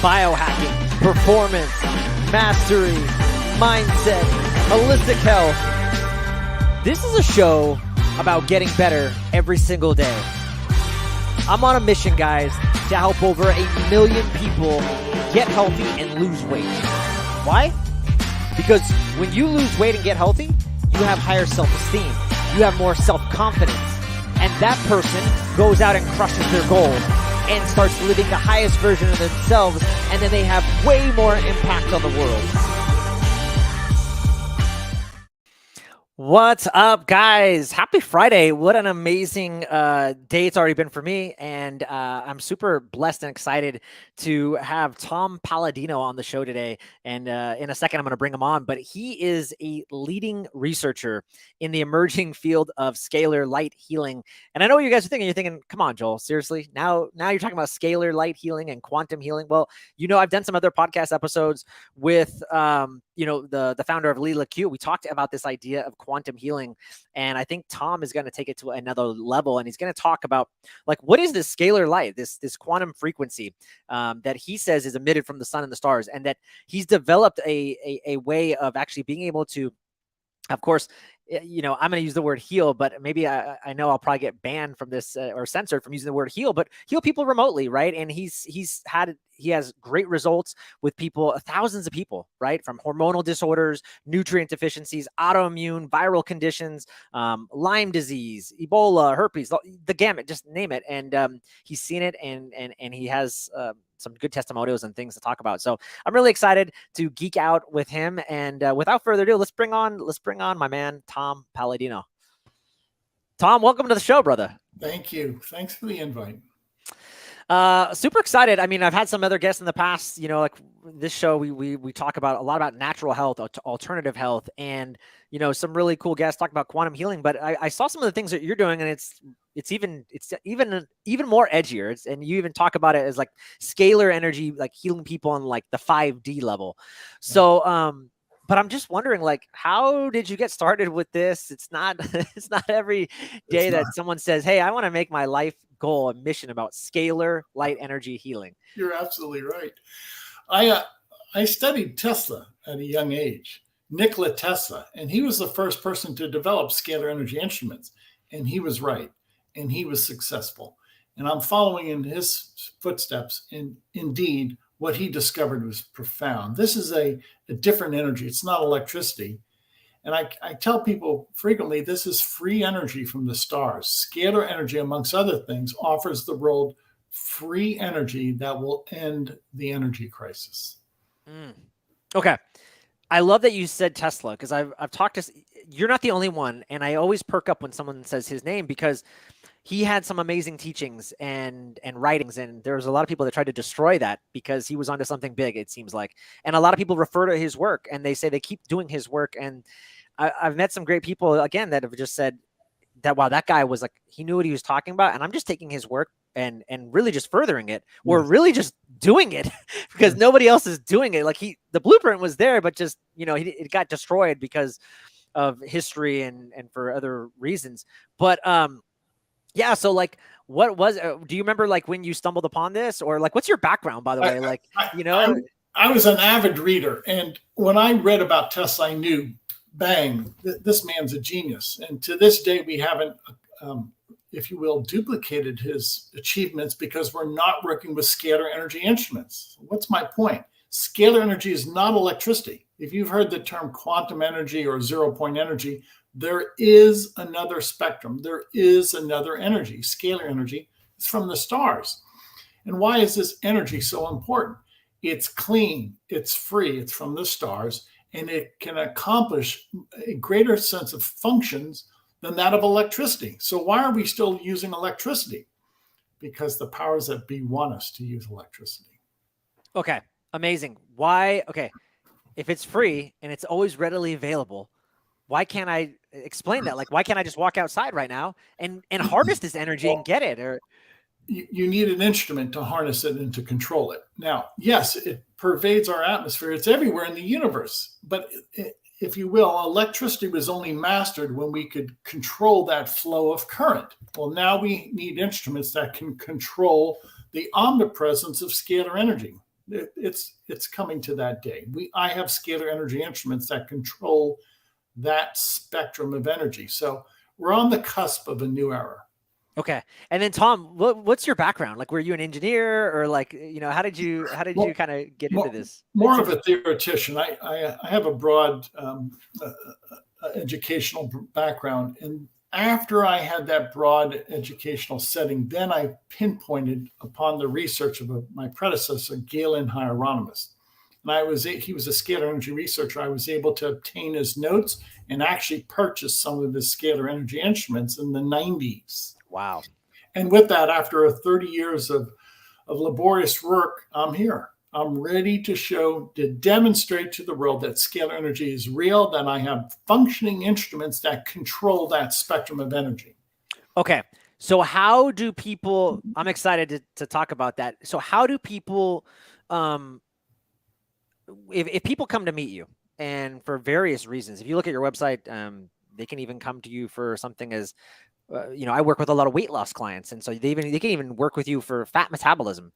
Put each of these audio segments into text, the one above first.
biohacking, performance, mastery, mindset, holistic health. This is a show about getting better every single day. I'm on a mission, guys, to help over 1 million people get healthy and lose weight. Why? Because when you lose weight and get healthy, you have higher self-esteem. You have more self-confidence. And that person goes out and crushes their goal and starts living the highest version of themselves, and then they have way more impact on the world. What's up, guys? Happy Friday. What an amazing day it's already been for me. And I'm super blessed and excited to have Tom Paladino on the show today. And in a second, I'm going to bring him on. But he is a leading researcher in the emerging field of scalar light healing. And I know what you guys are thinking. You're thinking, come on, Joel, seriously? Now you're talking about scalar light healing and quantum healing. Well, I've done some other podcast episodes with the founder of Lila Q. We talked about this idea of quantum healing, and I think Tom is going to take it to another level, and he's going to talk about what is this scalar light, this quantum frequency that he says is emitted from the sun and the stars, and that he's developed a way of actually being able to, of course, I'm going to use the word heal, but maybe I know I'll probably get banned from this or censored from using the word heal, but heal people remotely, right? And he has great results with people, thousands of people, right? From hormonal disorders, nutrient deficiencies, autoimmune, viral conditions, Lyme disease, Ebola, herpes, the gamut, just name it. And he's seen it, and he has some good testimonials and things to talk about. So I'm really excited to geek out with him. And without further ado, let's bring on my man, Tom Paladino. Tom, welcome to the show, brother. Thank you. Thanks for the invite. Super excited. I mean, I've had some other guests in the past, this show, we talk about a lot about natural health, alternative health, and, some really cool guests talk about quantum healing, but I saw some of the things that you're doing, and it's even more edgier. And you even talk about it as scalar energy, healing people on the 5D level. So, but I'm just wondering, how did you get started with this? It's not every day that someone says, hey, I want to make my life goal, a mission about scalar light energy healing. You're absolutely right. I studied Tesla at a young age, Nikola Tesla, and he was the first person to develop scalar energy instruments. And he was right, and he was successful. And I'm following in his footsteps. And indeed, what he discovered was profound. This is a different energy. It's not electricity. And I tell people frequently, this is free energy from the stars. Scalar energy, amongst other things, offers the world free energy that will end the energy crisis. Okay. I love that you said Tesla, because I've talked to, you're not the only one. And I always perk up when someone says his name, because he had some amazing teachings and writings, and there's a lot of people that tried to destroy that because he was onto something big, it seems like. And a lot of people refer to his work, and they say they keep doing his work. And I've met some great people, again, that have just said that, wow, that guy was he knew what he was talking about, and I'm just taking his work and really just furthering it, or really just doing it because nobody else is doing it. The blueprint was there, but just, it got destroyed because of history and for other reasons. But, yeah. So what was, do you remember when you stumbled upon this, or what's your background, by the way? I was an avid reader. And when I read about Tesla, I knew, bang, this man's a genius. And to this day, we haven't, if you will, duplicated his achievements because we're not working with scalar energy instruments. What's my point? Scalar energy is not electricity. If you've heard the term quantum energy or 0-point energy, there is another spectrum. There is another energy. Scalar energy is from the stars. And why is this energy so important? It's clean, it's free, it's from the stars, and it can accomplish a greater sense of functions than that of electricity. So why are we still using electricity? Because the powers that be want us to use electricity. Okay, amazing. Why? Okay, if it's free and it's always readily available, why can't I explain that? Why can't I just walk outside right now and harness this energy and get it? Or you need an instrument to harness it and to control it. Now, yes, it pervades our atmosphere. It's everywhere in the universe. But if you will, electricity was only mastered when we could control that flow of current. Well, now we need instruments that can control the omnipresence of scalar energy. It's coming to that day. I have scalar energy instruments that control that spectrum of energy. So we're on the cusp of a new era. Okay. And then Tom, what's your background? Like, were you an engineer, or like, how did you kind of get into this? More of a theoretician. I have a broad educational background. And after I had that broad educational setting, then I pinpointed upon the research of my predecessor, Galen Hieronymus. And he was a scalar energy researcher. I was able to obtain his notes and actually purchase some of his scalar energy instruments in the 90s. Wow. And with that, after 30 years of laborious work, I'm here. I'm ready to demonstrate to the world that scalar energy is real, that I have functioning instruments that control that spectrum of energy. Okay. So how do people, I'm excited to talk about that. So how do people, if people come to meet you, and for various reasons, if you look at your website, they can even come to you for something as, I work with a lot of weight loss clients, and so they can even work with you for fat metabolism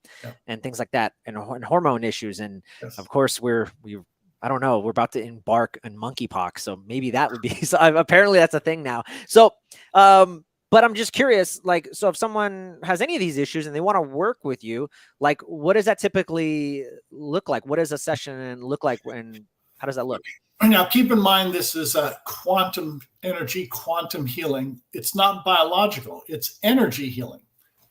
and things like that, and hormone issues. And of course, I don't know, we're about to embark on monkeypox, so maybe that would be. So apparently, that's a thing now. So, but I'm just curious, like, so if someone has any of these issues and they want to work with you, like, what does that typically look like? What does a session look like, and how does that look? Now, keep in mind, this is a quantum energy, quantum healing. It's not biological. It's energy healing.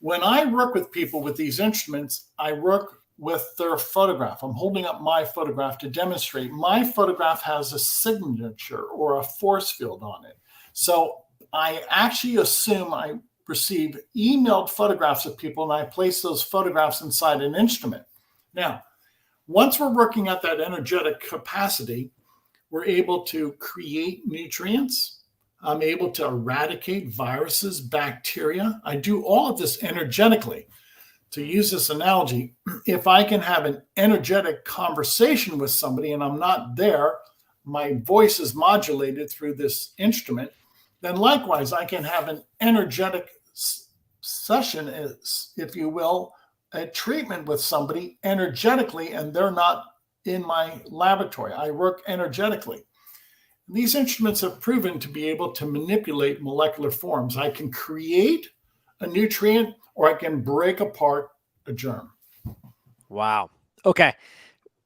When I work with people with these instruments, I work with their photograph. I'm holding up my photograph to demonstrate. My photograph has a signature or a force field on it. So I actually assume I receive emailed photographs of people, and I place those photographs inside an instrument. Now, once we're working at that energetic capacity, we're able to create nutrients. I'm able to eradicate viruses, bacteria. I do all of this energetically. To use this analogy, if I can have an energetic conversation with somebody and I'm not there, my voice is modulated through this instrument, then likewise, I can have an energetic session, if you will, a treatment with somebody energetically, and they're not in my laboratory. I work energetically. These instruments have proven to be able to manipulate molecular forms. I can create a nutrient, or I can break apart a germ. Wow. Okay.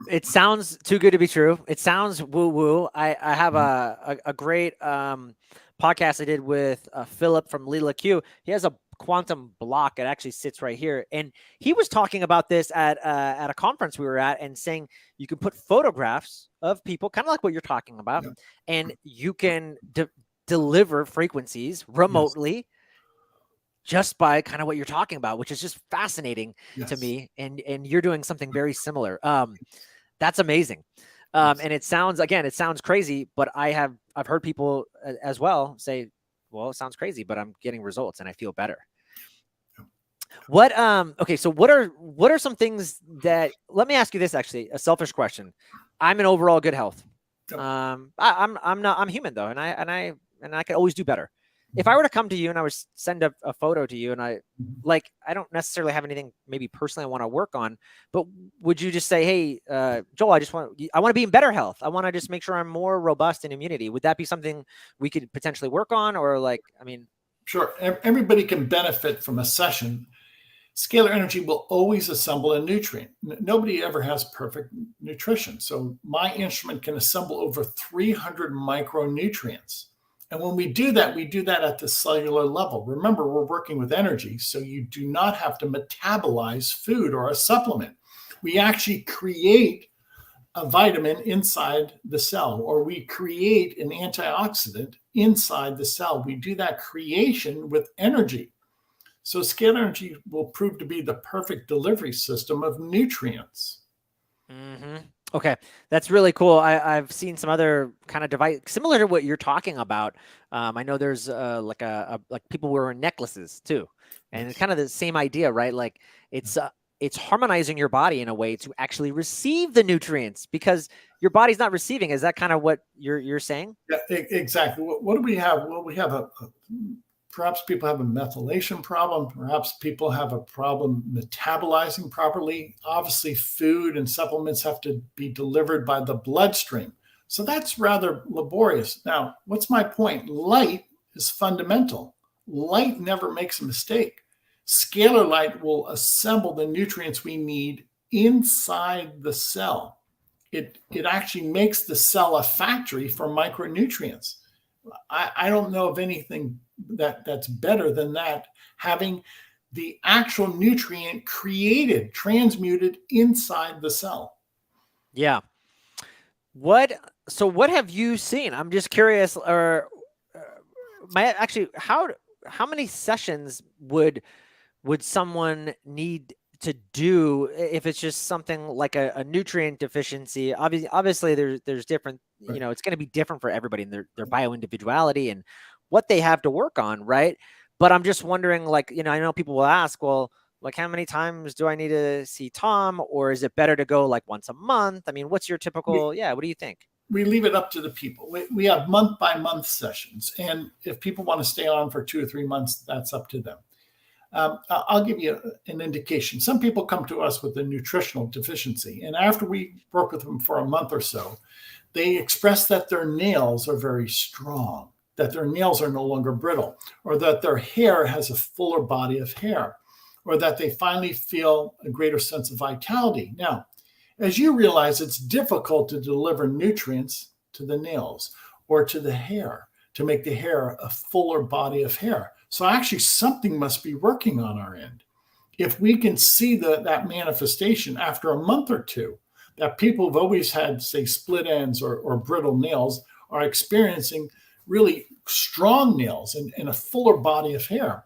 It sounds too good to be true. It sounds woo-woo. I have a great podcast I did with Philip from Lila Q. He has a quantum block. It actually sits right here. And he was talking about this at a conference we were at, and saying you can put photographs of people, kind of like what you're talking about, and you can deliver frequencies remotely just by kind of what you're talking about, which is just fascinating to me. And you're doing something very similar. That's amazing. And it sounds crazy, but I've heard people as well say, well, it sounds crazy, but I'm getting results and I feel better. Okay. So what are some things that, let me ask you this, actually, a selfish question. I'm in overall good health. I'm human though. And I could always do better. If I were to come to you and I would send a photo to you, and I don't necessarily have anything maybe personally I want to work on, but would you just say, hey, Joel, I want to be in better health. I want to just make sure I'm more robust in immunity. Would that be something we could potentially work on? Or Sure. Everybody can benefit from a session. Scalar energy will always assemble a nutrient. Nobody ever has perfect nutrition. So my instrument can assemble over 300 micronutrients. And when we do that at the cellular level. Remember, we're working with energy, so you do not have to metabolize food or a supplement. We actually create a vitamin inside the cell, or we create an antioxidant inside the cell. We do that creation with energy. So scalar energy will prove to be the perfect delivery system of nutrients. Mm-hmm. Okay, that's really cool. I've seen some other kind of device similar to what you're talking about. I know there's like people wearing necklaces too, and it's kind of the same idea, right? Like it's harmonizing your body in a way to actually receive the nutrients, because your body's not receiving. Is that kind of what you're saying? Yeah, exactly. What do we have? Well, we have Perhaps people have a methylation problem. Perhaps people have a problem metabolizing properly. Obviously, food and supplements have to be delivered by the bloodstream. So that's rather laborious. Now, what's my point? Light is fundamental. Light never makes a mistake. Scalar light will assemble the nutrients we need inside the cell. It actually makes the cell a factory for micronutrients. I don't know of anything that's better than that, having the actual nutrient created, transmuted inside the cell. Yeah. So what have you seen? I'm just curious, or how many sessions would someone need to do if it's just something like a nutrient deficiency? Obviously there's different, it's going to be different for everybody and their bio-individuality and what they have to work on, right? But I'm just wondering, like, I know people will ask, well, like, how many times do I need to see Tom, or is it better to go like once a month? I mean, what's your typical, what do you think? We leave it up to the people. We have month by month sessions. And if people want to stay on for 2 or 3 months, that's up to them. I'll give you an indication. Some people come to us with a nutritional deficiency, and after we work with them for a month or so, they express that their nails are very strong, that their nails are no longer brittle, or that their hair has a fuller body of hair, or that they finally feel a greater sense of vitality. Now, as you realize, it's difficult to deliver nutrients to the nails or to the hair to make the hair a fuller body of hair. So actually something must be working on our end. If we can see that manifestation after a month or two, that people who've always had, say, split ends or brittle nails are experiencing really strong nails and a fuller body of hair.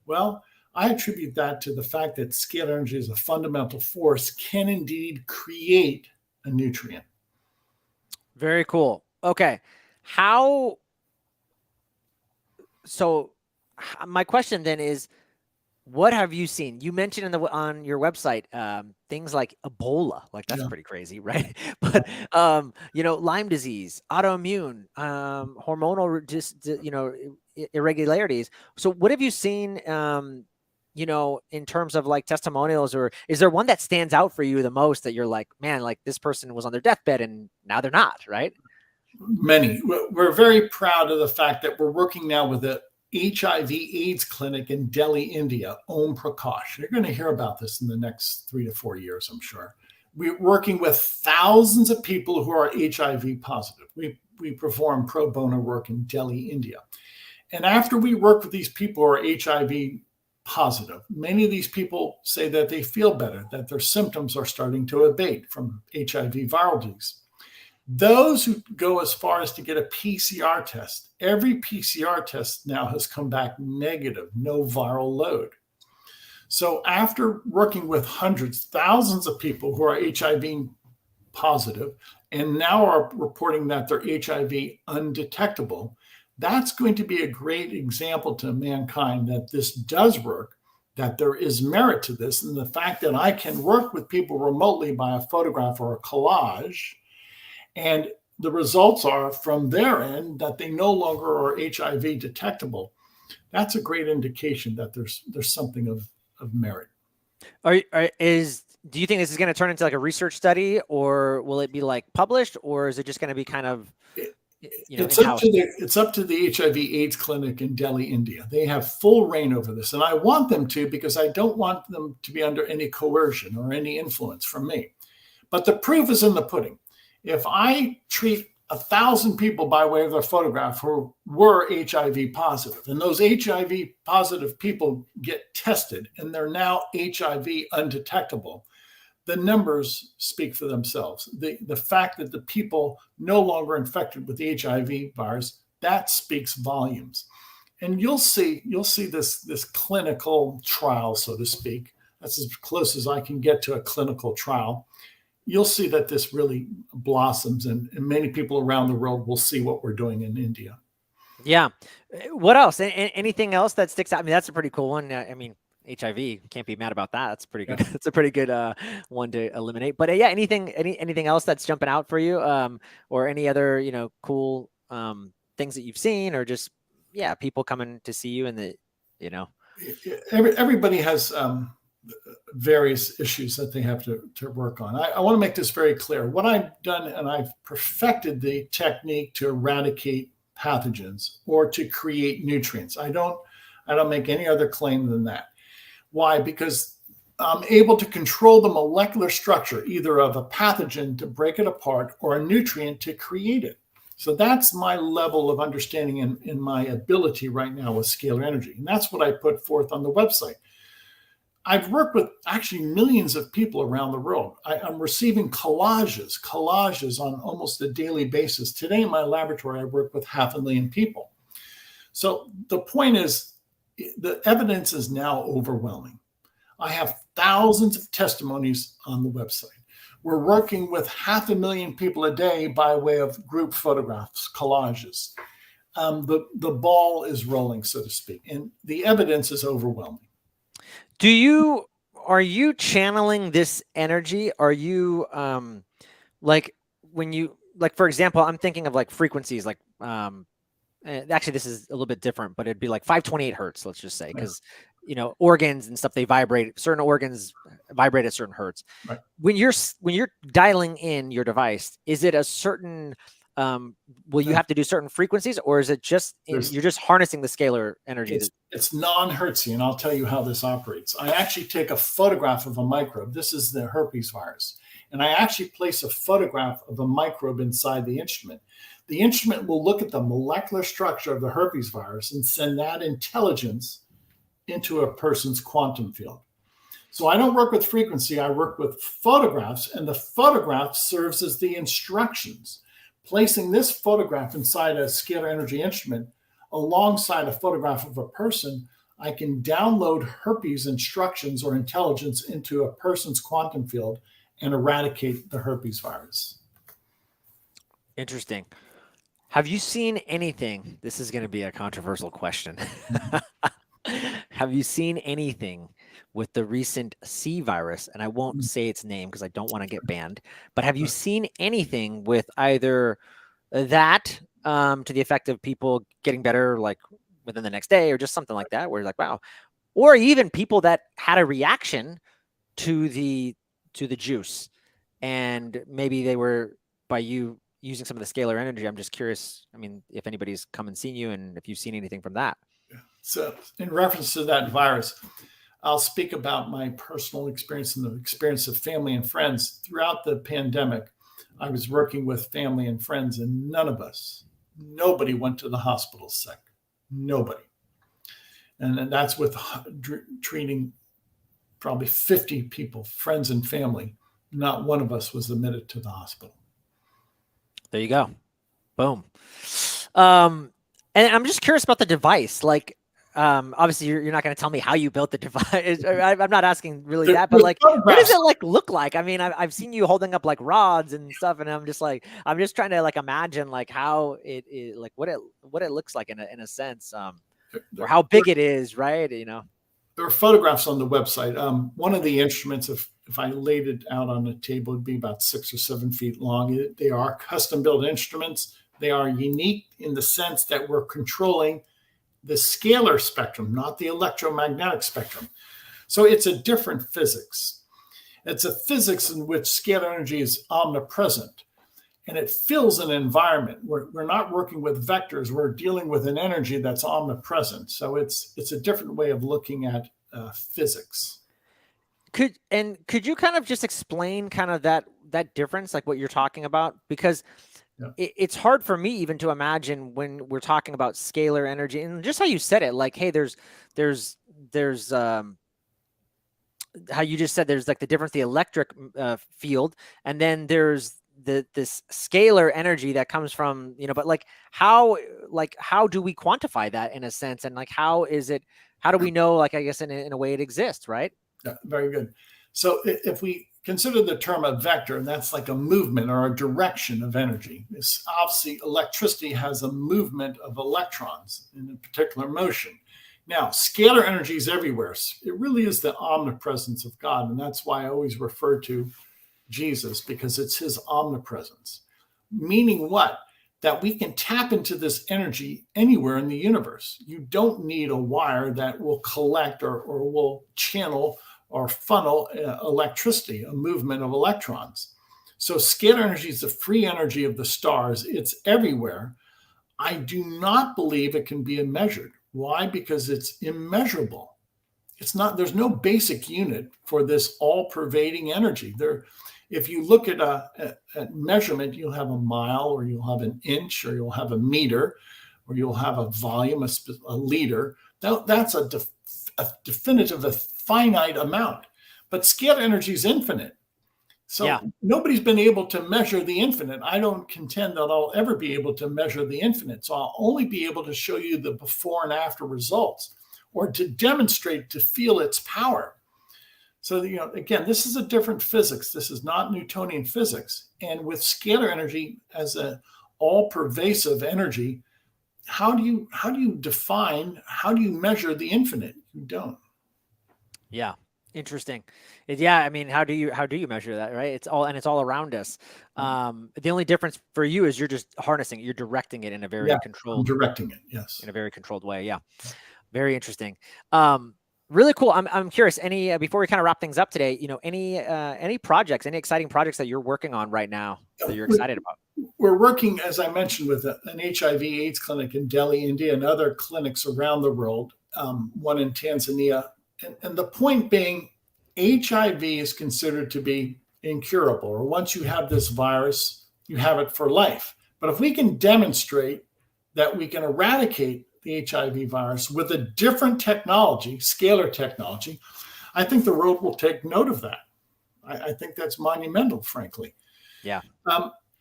Well, I attribute that to the fact that scalar energy as a fundamental force can indeed create a nutrient. Very cool. Okay. So my question then is, what have you seen? You mentioned on your website things like Ebola, like that's pretty crazy, right? But Lyme disease, autoimmune, hormonal just irregularities. So what have you seen? In terms of like testimonials, or is there one that stands out for you the most that you're like, man, like this person was on their deathbed and now they're not, right? Many. We're very proud of the fact that we're working now with the HIV/AIDS clinic in Delhi, India, Om Prakash. You're going to hear about this in the next 3 to 4 years, I'm sure. We're working with thousands of people who are HIV positive. We perform pro bono work in Delhi, India. And after we work with these people who are HIV positive, many of these people say that they feel better, that their symptoms are starting to abate from HIV viral disease. Those who go as far as to get a PCR test, every PCR test now has come back negative, no viral load. So after working with hundreds, thousands of people who are HIV positive and now are reporting that they're HIV undetectable, that's going to be a great example to mankind that this does work, that there is merit to this. And the fact that I can work with people remotely by a photograph or a collage, and the results are from their end that they no longer are HIV detectable, that's a great indication that there's something of merit. Do you think this is going to turn into like a research study, or will it be like published, or is it just going to be kind of, it's up to the HIV/AIDS clinic in Delhi, India. They have full reign over this, and I want them to, because I don't want them to be under any coercion or any influence from me. But the proof is in the pudding. If I treat 1,000 people by way of their photograph who were HIV positive, and those HIV positive people get tested and they're now HIV undetectable, the numbers speak for themselves. The fact that the people no longer infected with the HIV virus, that speaks volumes. And you'll see this clinical trial, so to speak. That's as close as I can get to a clinical trial. You'll see that this really blossoms, and many people around the world will see what we're doing in India. Yeah. What else? Anything else that sticks out? I mean, that's a pretty cool one. I mean, HIV, can't be mad about that. That's pretty good. That's a pretty good one to eliminate. But anything else that's jumping out for you, or any other cool things that you've seen, or just people coming to see you, and everybody has various issues that they have to work on. I want to make this very clear. What I've done, and I've perfected the technique to eradicate pathogens or to create nutrients. I don't make any other claim than that. Why? Because I'm able to control the molecular structure, either of a pathogen to break it apart or a nutrient to create it. So that's my level of understanding in my ability right now with scalar energy. And that's what I put forth on the website. I've worked with actually millions of people around the world. I'm receiving collages on almost a daily basis. Today in my laboratory, I work with 500,000 people. So the point is, the evidence is now overwhelming. I have thousands of testimonies on the website. We're working with 500,000 people a day by way of group photographs, collages. The ball is rolling, so to speak, and the evidence is overwhelming. Are you channeling this energy? Are you like when you, like, for example, I'm thinking of like frequencies, like actually this is a little bit different, but it'd be like 528 hertz, let's just say, because organs and stuff, they vibrate, certain organs vibrate at certain hertz. Right. When you're dialing in your device, is it a certain will you have to do certain frequencies, or is it just you're just harnessing the scalar energy? It's non-Hertzian. I'll tell you how this operates. I actually take a photograph of a microbe. This is the herpes virus. And I actually place a photograph of a microbe inside the instrument. The instrument will look at the molecular structure of the herpes virus and send that intelligence into a person's quantum field. So I don't work with frequency. I work with photographs, and the photograph serves as the instructions. Placing this photograph inside a scalar energy instrument alongside a photograph of a person, I can download herpes instructions or intelligence into a person's quantum field and eradicate the herpes virus. Interesting. Have you seen anything? This is going to be a controversial question. Have you seen anything with the recent C virus? And I won't say its name because I don't want to get banned, but have you seen anything with either that to the effect of people getting better like within the next day, or just something like that, where you're like, wow, or even people that had a reaction to the juice, and maybe they were, by you using some of the scalar energy? I'm just curious. I mean, if anybody's come and seen you, and if you've seen anything from that. So in reference to that virus, I'll speak about my personal experience and the experience of family and friends. Throughout the pandemic, I was working with family and friends, and nobody went to the hospital sick. Nobody. And that's with treating probably 50 people, friends and family. Not one of us was admitted to the hospital. There you go. Boom. And I'm just curious about the device. Like, obviously you're not going to tell me how you built the device. I'm not asking really that, but like, what does it like look like? I mean, I've seen you holding up like rods and stuff, and I'm just trying to like imagine like how it is, like what it looks like in a sense, or how big it is, right? There are photographs on the website. One of the instruments, if I laid it out on the table, would be about 6 or 7 feet long. They are custom built instruments. They are unique in the sense that we're controlling the scalar spectrum, not the electromagnetic spectrum. So it's a different physics. It's a physics in which scalar energy is omnipresent, and it fills an environment. We're not working with vectors. We're dealing with an energy that's omnipresent. So it's a different way of looking at physics. Could you kind of just explain kind of that difference, like what you're talking about? Because it's hard for me even to imagine when we're talking about scalar energy, and just how you said it, like, hey, there's how you just said there's like the difference, the electric field, and then there's this scalar energy that comes from, but like how do we quantify that in a sense? And like, how do we know, like, I guess in a way it exists, right? Yeah, very good. So if we consider the term a vector, and that's like a movement or a direction of energy. It's obviously electricity has a movement of electrons in a particular motion. Now, scalar energy is everywhere. It really is the omnipresence of God. And that's why I always refer to Jesus, because it's his omnipresence. Meaning what? that we can tap into this energy anywhere in the universe. You don't need a wire that will collect or will channel or funnel electricity, a movement of electrons. So scalar energy is the free energy of the stars. It's everywhere. I do not believe it can be measured. Why? Because it's immeasurable. It's not, there's no basic unit for this all-pervading energy. If you look at measurement, you'll have a mile, or you'll have an inch, or you'll have a meter, or you'll have a volume, a liter. That's a definitive, a finite amount. But scalar energy is infinite. So nobody's been able to measure the infinite. I don't contend that I'll ever be able to measure the infinite. So I'll only be able to show you the before and after results, or to demonstrate, to feel its power. So, again, this is a different physics. This is not Newtonian physics. And with scalar energy as an all-pervasive energy, how do you measure the infinite? You don't. Yeah. Interesting. Yeah. I mean, how do you measure that? Right. It's all around us. The only difference for you is you're just harnessing it. You're directing it in a very controlled, directing it. Yes. In a very controlled way. Yeah. Very interesting. Really cool. I'm curious, before we kind of wrap things up today, any projects, any exciting projects that you're working on right now that you're excited about? We're working, as I mentioned, with an HIV/AIDS clinic in Delhi, India, and other clinics around the world, one in Tanzania. And the point being, HIV is considered to be incurable, or once you have this virus, you have it for life. But if we can demonstrate that we can eradicate the HIV virus with a different technology, scalar technology, I think the world will take note of that. I think that's monumental, frankly. Yeah.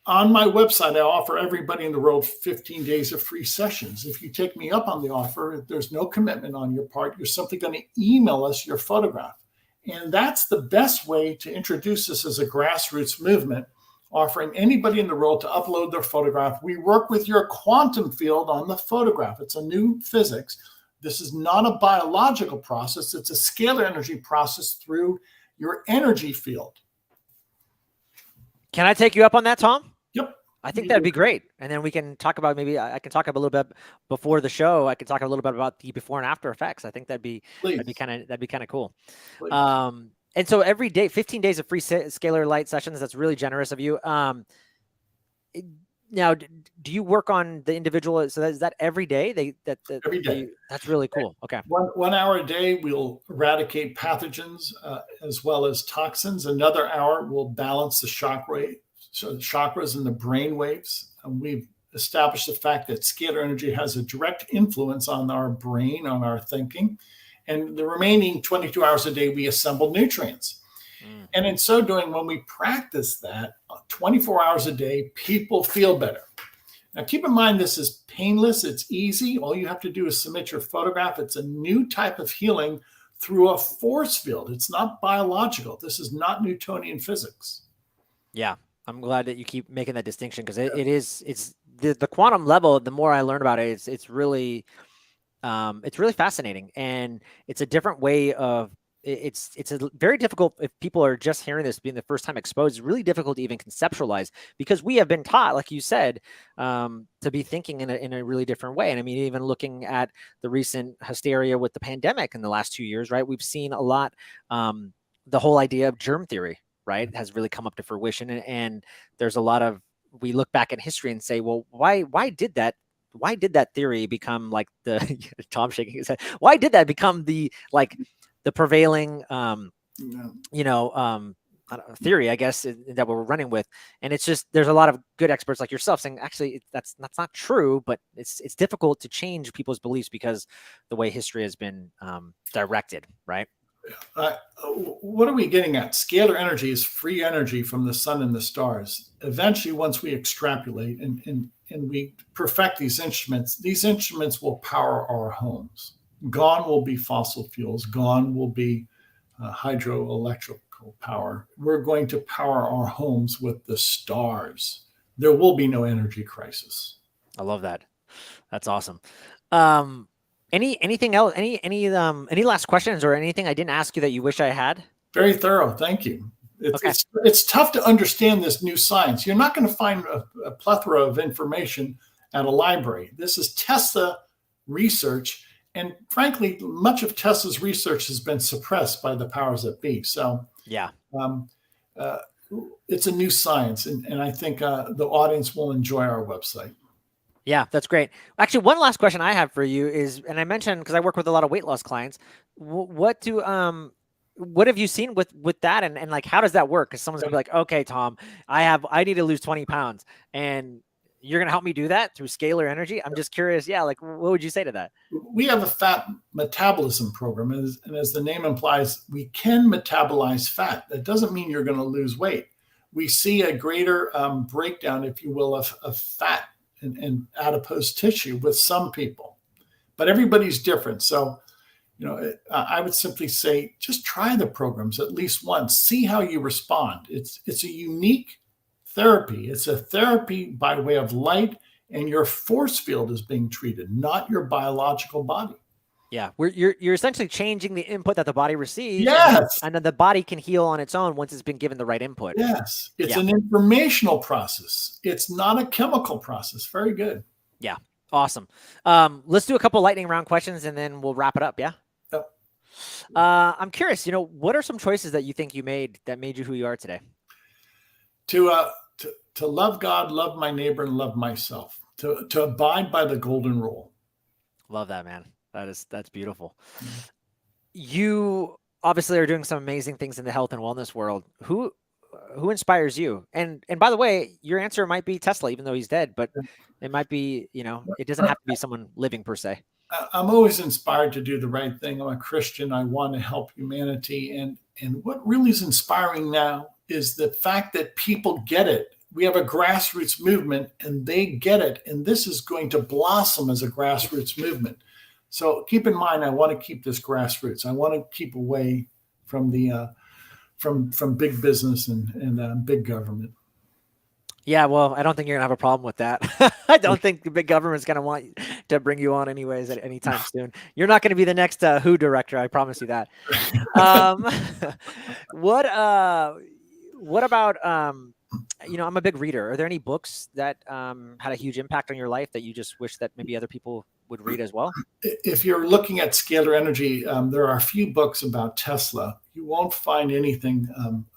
On my website, I offer everybody in the world 15 days of free sessions. If you take me up on the offer, there's no commitment on your part. You're simply going to email us your photograph. And that's the best way to introduce this as a grassroots movement, offering anybody in the world to upload their photograph. We work with your quantum field on the photograph. It's a new physics. This is not a biological process. It's a scalar energy process through your energy field. Can I take you up on that, Tom? Yep. I think that'd be great. And then we can talk about, maybe I can talk a little bit before the show. I can talk a little bit about the before and after effects. I think that'd be kind of cool. Please. And so every day, 15 days of free Scalar Light sessions. That's really generous of you. Now, do you work on the individual? So is that every day? Every day. That's really cool. Okay. 1 hour a day, we'll eradicate pathogens as well as toxins. Another hour, we'll balance the chakras and the brain waves. And we've established the fact that scalar energy has a direct influence on our brain, on our thinking. And the remaining 22 hours a day, we assemble nutrients. And in so doing, when we practice that 24 hours a day, people feel better. Now, keep in mind, this is painless. It's easy. All you have to do is submit your photograph. It's a new type of healing through a force field. It's not biological. This is not Newtonian physics. Yeah, I'm glad that you keep making that distinction, because it's the quantum level. The more I learn about it, it's really fascinating, and it's a different way of. It's very difficult if people are just hearing this, being the first time exposed. It's really difficult to even conceptualize, because we have been taught, like you said, to be thinking in a really different way. And I mean, even looking at the recent hysteria with the pandemic in the last 2 years, right? We've seen a lot, the whole idea of germ theory, right, has really come up to fruition. And there's a lot of, we look back at history and say, well, why did that? Why did that theory become like Tom shaking his head? Why did that become the prevailing, theory, I guess, that we're running with? And it's just, there's a lot of good experts like yourself saying, actually, that's not true, but it's difficult to change people's beliefs because the way history has been directed, right? What are we getting at? Scalar energy is free energy from the sun and the stars. Eventually, once we extrapolate and we perfect these instruments will power our homes. Gone will be fossil fuels. Gone will be hydroelectrical power. We're going to power our homes with the stars. There will be no energy crisis. I love that. That's awesome. Anything else? Any last questions or anything I didn't ask you that you wish I had? Very thorough. Thank you. Okay. It's tough to understand this new science. You're not going to find a plethora of information at a library. This is Tesla research. And frankly, much of Tesla's research has been suppressed by the powers that be. So Yeah. It's a new science. And I think the audience will enjoy our website. Yeah, that's great. Actually, one last question I have for you is, and I mentioned, because I work with a lot of weight loss clients, what have you seen with that, and like, how does that work? Because someone's gonna be like, okay, Tom, I need to lose 20 pounds, and you're gonna help me do that through Scalar Energy. I'm just curious. Yeah, like, what would you say to that? We have a fat metabolism program, and as the name implies, we can metabolize fat. That doesn't mean you're going to lose weight. We see a greater breakdown, if you will, of fat and adipose tissue with some people, but everybody's different. So, I would simply say, just try the programs at least once, see how you respond. It's a unique therapy. It's a therapy by way of light, and your force field is being treated, not your biological body. Yeah, you're essentially changing the input that the body receives. Yes. And then the body can heal on its own once it's been given the right input. Yes. It's an informational process. It's not a chemical process. Very good. Yeah. Awesome. Let's do a couple lightning round questions and then we'll wrap it up. Yeah. Yep. I'm curious, what are some choices that you think you made that made you who you are today? To love God, love my neighbor, and love myself. To abide by the golden rule. Love that, man. That's beautiful. Mm-hmm. You obviously are doing some amazing things in the health and wellness world. Who inspires you? And by the way, your answer might be Tesla, even though he's dead, but it might be, it doesn't have to be someone living per se. I'm always inspired to do the right thing. I'm a Christian. I want to help humanity. And what really is inspiring now is the fact that people get it. We have a grassroots movement and they get it. And this is going to blossom as a grassroots movement. So keep in mind, I want to keep this grassroots. I want to keep away from the from big business and big government. Yeah, well, I don't think you're gonna have a problem with that. I don't think the big government's gonna want to bring you on anyways at any time soon. You're not gonna be the next WHO director. I promise you that. What about I'm a big reader. Are there any books that had a huge impact on your life that you just wish that maybe other people would read as well? If you're looking at scalar energy, there are a few books about Tesla. You won't find anything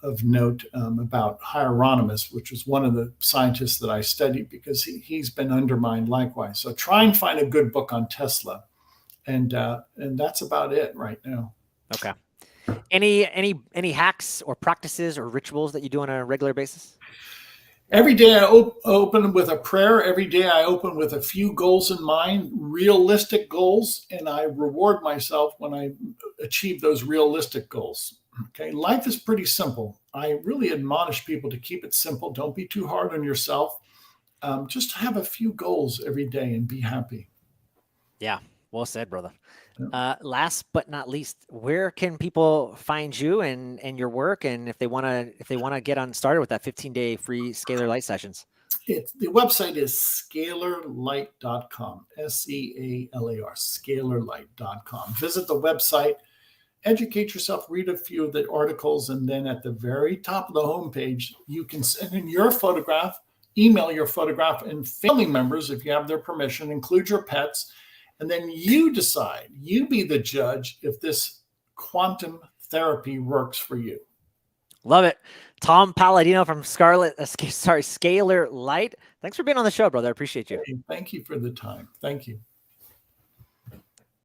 of note about Hieronymus, which was one of the scientists that I studied, because he's been undermined likewise. So try and find a good book on Tesla, and that's about it right now. Okay. Any hacks or practices or rituals that you do on a regular basis? Every day I open with a prayer. Every day I open with a few goals in mind, realistic goals, and I reward myself when I achieve those realistic goals. Okay, life is pretty simple. I really admonish people to keep it simple. Don't be too hard on yourself. Just have a few goals every day and be happy. Yeah, well said, brother. Last but not least, where can people find you and your work, and if they want to get on started with that 15-day free Scalar Light sessions? The website is scalarlight.com, SEALAR, scalarlight.com. Visit the website, educate yourself, read a few of the articles, and then at the very top of the homepage, you can send in your photograph, email your photograph, and family members, if you have their permission, include your pets. And then you decide, you be the judge if this quantum therapy works for you. Love it. Tom Paladino from Scalar Light. Thanks for being on the show, brother. I appreciate you. Thank you for the time. Thank you.